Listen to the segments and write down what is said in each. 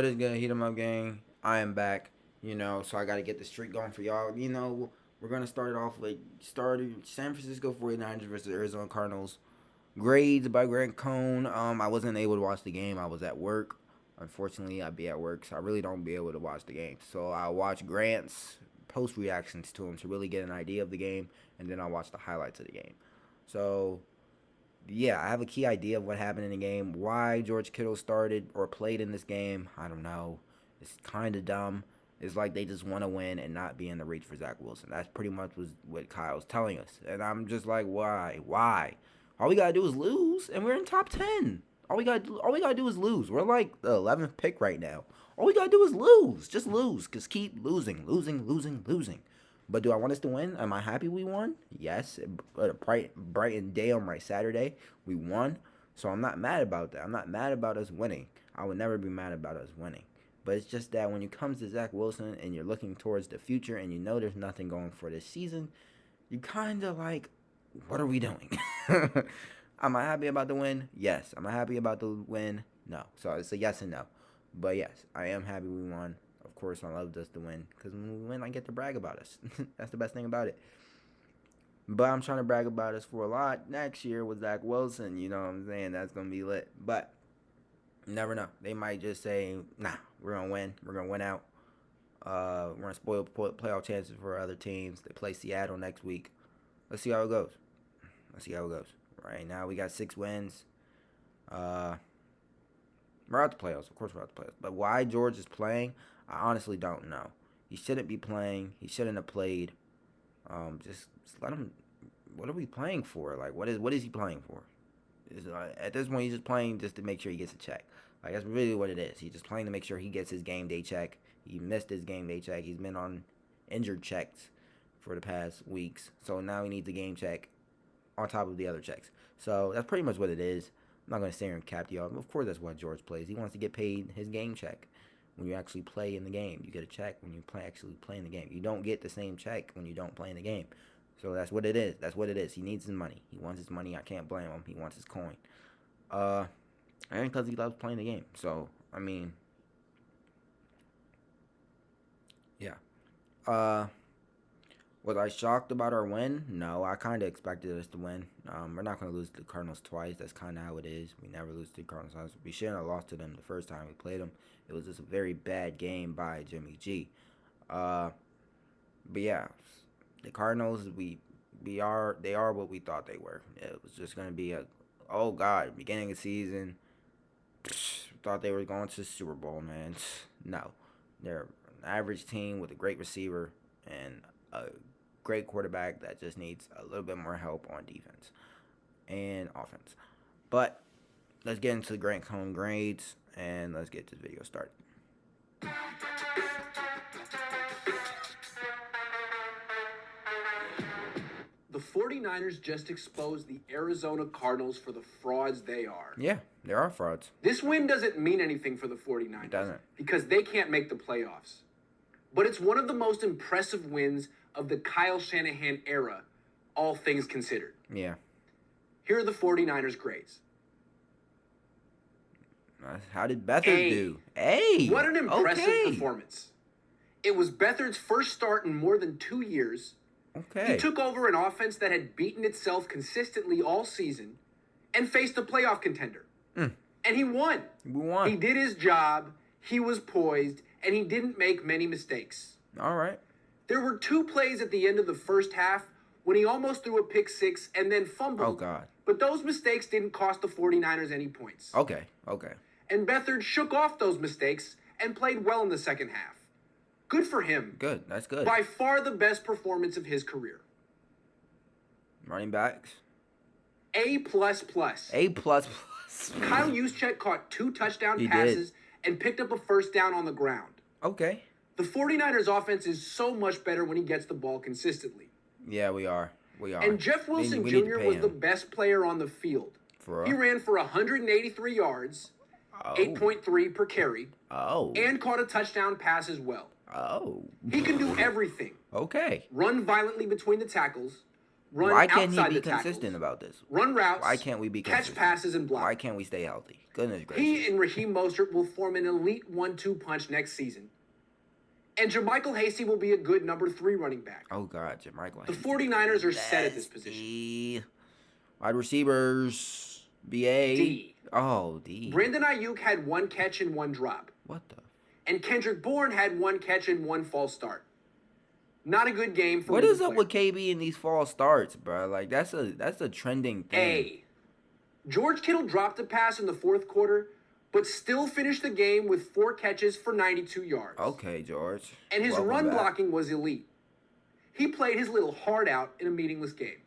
is good? Heat 'em up gang. I am back. So I got to get the streak going for y'all. We're going to start it off with San Francisco 49ers versus Arizona Cardinals. Grades by Grant Cohn. I wasn't able to watch the game. I was at work. Unfortunately, I'd be at work, so I really don't be able to watch the game. So I watch Grant's post reactions to him to really get an idea of the game, and then I'll watch the highlights of the game. So yeah, I have a key idea of what happened in the game. Why George Kittle started or played in this game, I don't know. It's kind of dumb. It's like they just want to win and not be in the reach for Zach Wilson. That's pretty much what Kyle's telling us. And I'm just like, why? Why? All we got to do is lose, and we're in top 10. All we gotta do is lose. We're like the 11th pick right now. All we got to do is lose. Just lose. Just keep losing. But do I want us to win? Am I happy we won? Yes. A bright and day on my Saturday, we won. So I'm not mad about that. I'm not mad about us winning. I would never be mad about us winning. But it's just that when it comes to Zach Wilson and you're looking towards the future and you know there's nothing going for this season, you kind of like, what are we doing? Am I happy about the win? Yes. Am I happy about the win? No. So it's a yes and no. But yes, I am happy we won. Of course, I love us to win because when we win, I get to brag about us. That's the best thing about it. But I'm trying to brag about us for a lot next year with Zach Wilson. You know what I'm saying? That's going to be lit. But you never know. They might just say, nah, we're going to win. We're going to win out. We're going to spoil playoff chances for other teams. They play Seattle next week. Let's see how it goes. Right now, we got 6 wins. We're out the playoffs. Of course, we're out the playoffs. But why George is playing, I honestly don't know. He shouldn't be playing. He shouldn't have played. Just let him. What are we playing for? Like, what is he playing for? At this point, he's just playing just to make sure he gets a check. Like, that's really what it is. He's just playing to make sure he gets his game day check. He missed his game day check. He's been on injured checks for the past weeks. So now he needs a game check on top of the other checks. So that's pretty much what it is. I'm not going to sit here and cap the off. Of course, that's why George plays. He wants to get paid his game check. When you actually play in the game, you get a check when you actually play in the game. You don't get the same check when you don't play in the game. So that's what it is. He needs his money. He wants his money. I can't blame him. He wants his coin. And because he loves playing the game. So, I mean, yeah. Was I shocked about our win? No, I kind of expected us to win. We're not going to lose to the Cardinals twice. That's kind of how it is. We never lose to the Cardinals twice. We shouldn't have lost to them the first time we played them. It was just a very bad game by Jimmy G. But yeah, the Cardinals, they are what we thought they were. It was just going to be beginning of season, thought they were going to the Super Bowl, man. No, they're an average team with a great receiver and a great quarterback that just needs a little bit more help on defense and offense. But let's get into the Grant Cohn grades and let's get this video started. The 49ers just exposed the Arizona Cardinals for the frauds they are. Yeah, they are frauds. This win doesn't mean anything for the 49ers. It doesn't. Because they can't make the playoffs. But it's one of the most impressive wins of the Kyle Shanahan era, all things considered. Yeah. Here are the 49ers grades. How did Beathard do? A. What an impressive performance. It was Beathard's first start in more than 2 years. Okay. He took over an offense that had beaten itself consistently all season and faced a playoff contender. And he won. He did his job, he was poised, and he didn't make many mistakes. All right. There were 2 plays at the end of the first half when he almost threw a pick 6 and then fumbled. Oh, God. But those mistakes didn't cost the 49ers any points. Okay. And Beathard shook off those mistakes and played well in the second half. Good for him. Good. That's good. By far the best performance of his career. Running backs. A++. A++. Kyle Juszczyk caught 2 touchdown passes and picked up a first down on the ground. Okay. The 49ers offense is so much better when he gets the ball consistently. Yeah, we are. And Jeff Wilson Jr. was the best player on the field. He ran for 183 yards, 8.3 per carry, and caught a touchdown pass as well. He can do everything. Okay. Run violently between the tackles, run Why can't he outside be the consistent tackles, about this? run routes, Why can't we be consistent? catch passes, and block. Why can't we stay healthy? Goodness gracious. He and Raheem Mostert will form an elite 1-2 punch next season. And JaMychal Hasty will be a good number 3 running back. Oh, God, JaMychal The Hasty. 49ers are set at this position. Wide receivers, B.A. D. Oh, D. Brandon Ayuk had 1 catch and 1 drop. What the? And Kendrick Bourne had 1 catch and 1 false start. Not a good game for What is up player. with KB in these false starts, bro? Like, that's a trending thing. A. George Kittle dropped a pass in the 4th quarter, but still finished the game with 4 catches for 92 yards. Okay, George. And his Welcome run back. blocking was elite. He played his little heart out in a meaningless game.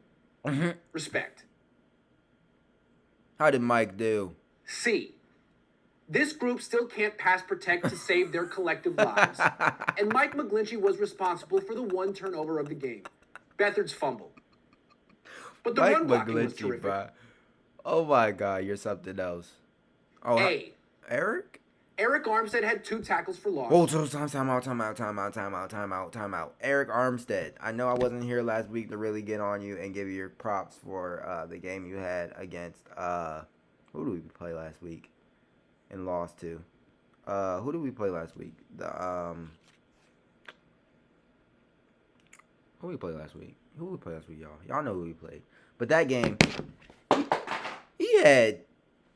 Respect. How did Mike do? C. This group still can't pass protect to save their collective lives. And Mike McGlinchey was responsible for the 1 turnover of the game. Beathard's fumble. But the run blocking was terrific. Bro. Oh my God, you're something else. Oh, A. Eric? Eric Armstead had 2 tackles for loss. Oh, time out. Eric Armstead. I know I wasn't here last week to really get on you and give you your props for the game you had against who did we play last week and lost to? Who did we play last week? Who we play last week? Y'all? Y'all know who we played. But that game, he had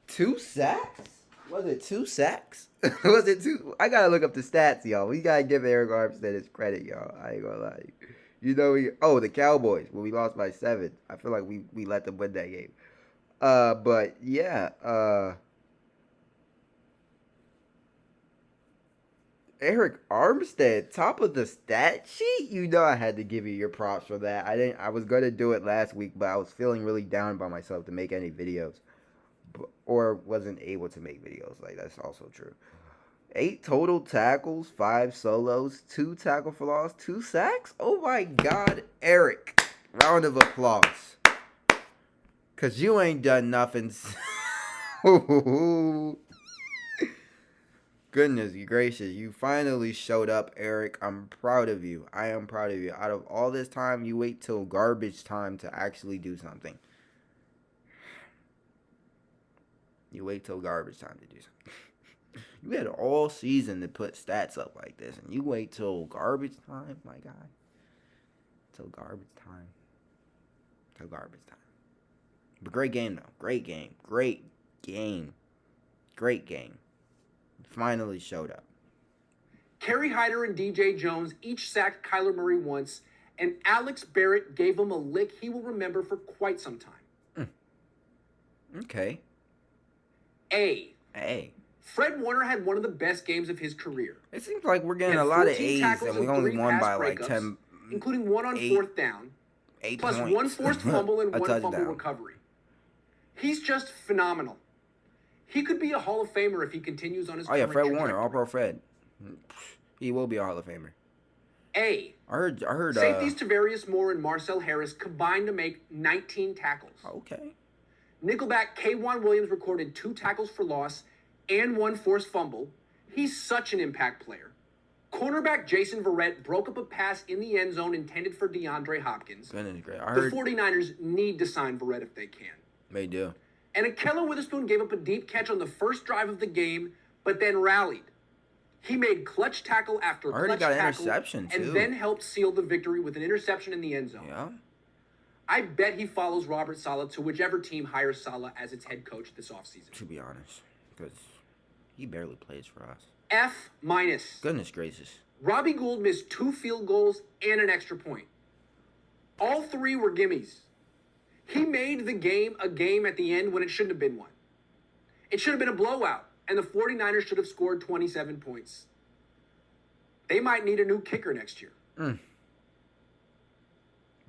2 sacks. Was it 2 sacks? Was it 2? I gotta look up the stats, y'all. We gotta give Eric Armstead his credit, y'all. I ain't gonna lie. You know, the Cowboys, when we lost by 7. I feel like we let them win that game. But yeah, Eric Armstead, top of the stat sheet. You know, I had to give you your props for that. I was gonna do it last week, but I was feeling really down by myself to make any videos. Or wasn't able to make videos. Like, that's also true. 8 total tackles, 5 solos, 2 tackle for loss, 2 sacks. Oh my God, Eric! Round of applause, cause you ain't done nothing. Goodness gracious, you finally showed up, Eric. I'm proud of you. I am proud of you. Out of all this time, you wait till garbage time to actually do something. You wait till garbage time to do something. You had all season to put stats up like this, and you wait till garbage time, my guy. Till garbage time. But great game, though. Great game. Finally showed up. Kerry Hyder and DJ Jones each sacked Kyler Murray once, and Alex Barrett gave him a lick he will remember for quite some time. Okay. A. Fred Warner had one of the best games of his career. It seems like we're getting a lot of A's, and we only won by like 10. Including 1 on 4th down. 8 plus points. 1 forced fumble and 1 fumble touchdown. recovery. He's just phenomenal. He could be a Hall of Famer if he continues on his Fred trajectory. Warner, All-Pro Fred. He will be a Hall of Famer. A. I heard. Safeties Tavarius Moore and Marcel Harris combined to make 19 tackles. Okay. Nickelback K'Wan Williams recorded 2 tackles for loss and 1 forced fumble. He's such an impact player. Cornerback Jason Verrett broke up a pass in the end zone intended for DeAndre Hopkins. Goodness great. The 49ers need to sign Verrett if they can. They do. And Akella Witherspoon gave up a deep catch on the first drive of the game, but then rallied. He made clutch tackle after clutch tackle, interception too. and then helped seal the victory with an interception in the end zone. Yeah. I bet he follows Robert Saleh to whichever team hires Saleh as its head coach this offseason. To be honest, because he barely plays for us. F-. Goodness gracious. Robbie Gould missed 2 field goals and an extra point. All 3 were gimmies. He made the game a game at the end when it shouldn't have been one. It should have been a blowout, and the 49ers should have scored 27 points. They might need a new kicker next year.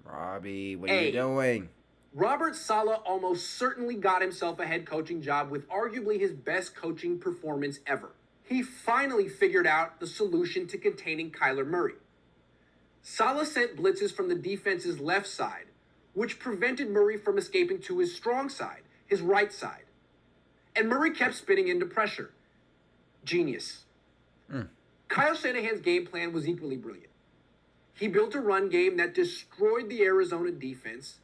Robbie, what are you doing? Robert Saleh almost certainly got himself a head coaching job with arguably his best coaching performance ever. He finally figured out the solution to containing Kyler Murray. Saleh sent blitzes from the defense's left side, which prevented Murray from escaping to his strong side, his right side. And Murray kept spinning into pressure. Genius. Kyle Shanahan's game plan was equally brilliant. He built a run game that destroyed the Arizona defense,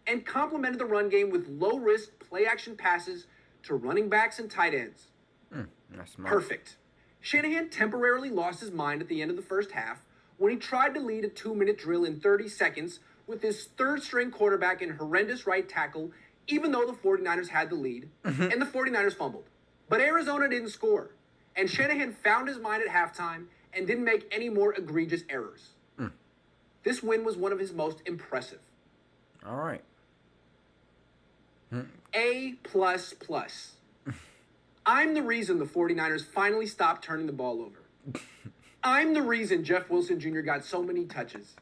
and complemented the run game with low-risk play-action passes to running backs and tight ends. That's smart. Perfect. Shanahan temporarily lost his mind at the end of the first half when he tried to lead a 2-minute drill in 30 seconds with his third-string quarterback and horrendous right tackle, even though the 49ers had the lead, and the 49ers fumbled. But Arizona didn't score, and Shanahan found his mind at halftime and didn't make any more egregious errors. This win was one of his most impressive. All right. A++. I'm the reason the 49ers finally stopped turning the ball over. I'm the reason Jeff Wilson Jr. got so many touches.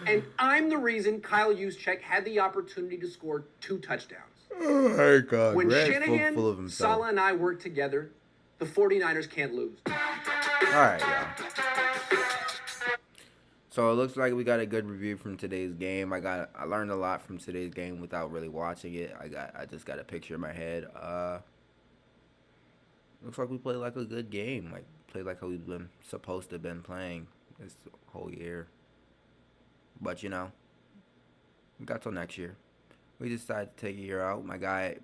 And I'm the reason Kyle Juszczyk had the opportunity to score 2 touchdowns. Oh my God. When Brad's Shanahan, full of himself. Saleh, and I work together, the 49ers can't lose. All right, y'all. So it looks like we got a good review from today's game. I learned a lot from today's game without really watching it. I just got a picture in my head. Looks like we played like a good game. Like played like how we've been supposed to have been playing this whole year. But you know, we got till next year. We decided to take a year out. My guy,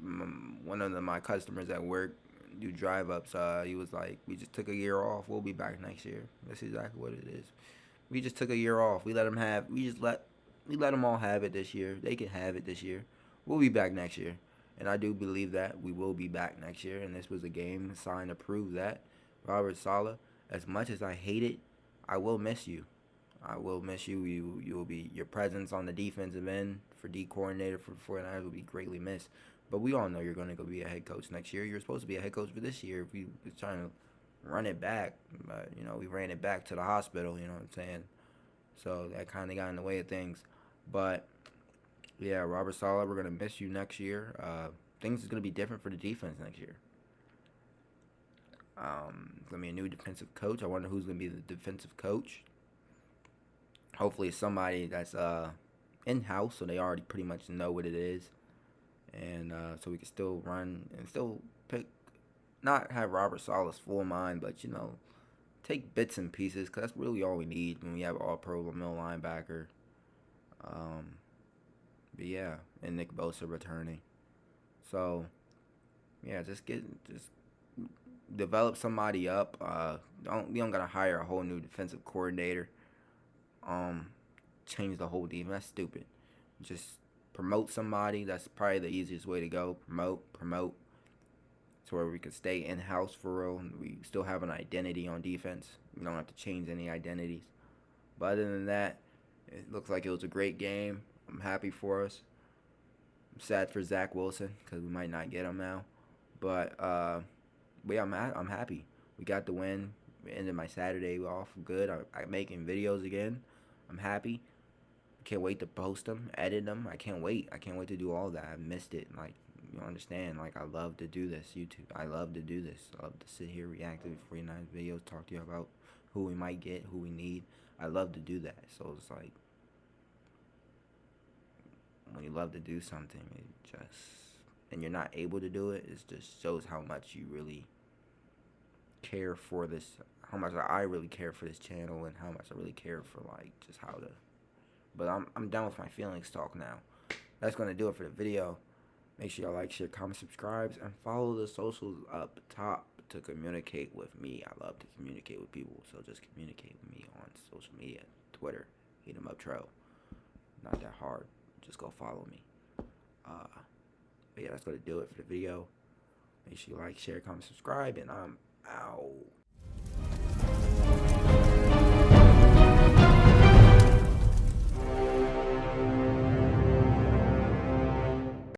one of my customers at work, do drive ups. He was like, "We just took a year off. We'll be back next year." That's exactly what it is. We just took a year off. We let them all have it this year. They can have it this year. We'll be back next year. And I do believe that we will be back next year. And this was a game signed to prove that. Robert Saleh, as much as I hate it, I will miss you. I will miss you. You will be, your presence on the defensive end for D coordinator for the 49ers will be greatly missed. But we all know you're going to go be a head coach next year. You're supposed to be a head coach for this year if we was trying to run it back. But, you know, we ran it back to the hospital, you know what I'm saying? So that kind of got in the way of things. But, yeah, Robert Saleh, we're going to miss you next year. Things is going to be different for the defense next year. It's going to be a new defensive coach. I wonder who's going to be the defensive coach. Hopefully it's somebody that's in-house, so they already pretty much know what it is. And so we can still run and still pick, not have Robert Saleh's full mind, but, you know, take bits and pieces, because that's really all we need when we have all-pro middle linebacker. But, yeah, and Nick Bosa returning. So, yeah, just develop somebody up. We don't got to hire a whole new defensive coordinator. Change the whole defense. That's stupid. Just promote somebody. That's probably the easiest way to go. Promote. To where we can stay in-house for real. And we still have an identity on defense. We don't have to change any identities. But other than that, it looks like it was a great game. I'm happy for us. I'm sad for Zach Wilson because we might not get him now. But yeah, I'm happy. We got the win. We ended my Saturday off good. I'm making videos again. I'm happy. Can't wait to post them, edit them. I can't wait. I can't wait to do all that. I missed it. Like, you understand. Like, I love to do this, YouTube. I love to do this. I love to sit here, react to the 49 videos, talk to you about who we might get, who we need. I love to do that. So it's like, when you love to do something, and you're not able to do it, it just shows how much you really care for this, how much I really care for this channel, and how much I really care for, like, just how to. But I'm done with my feelings talk now. That's going to do it for the video. Make sure y'all like, share, comment, subscribe, and follow the socials up top to communicate with me. I love to communicate with people, so just communicate with me on social media, Twitter, hit 'em up, Tro. Not that hard. Just go follow me. But yeah, that's going to do it for the video. Make sure you like, share, comment, subscribe, and I'm out.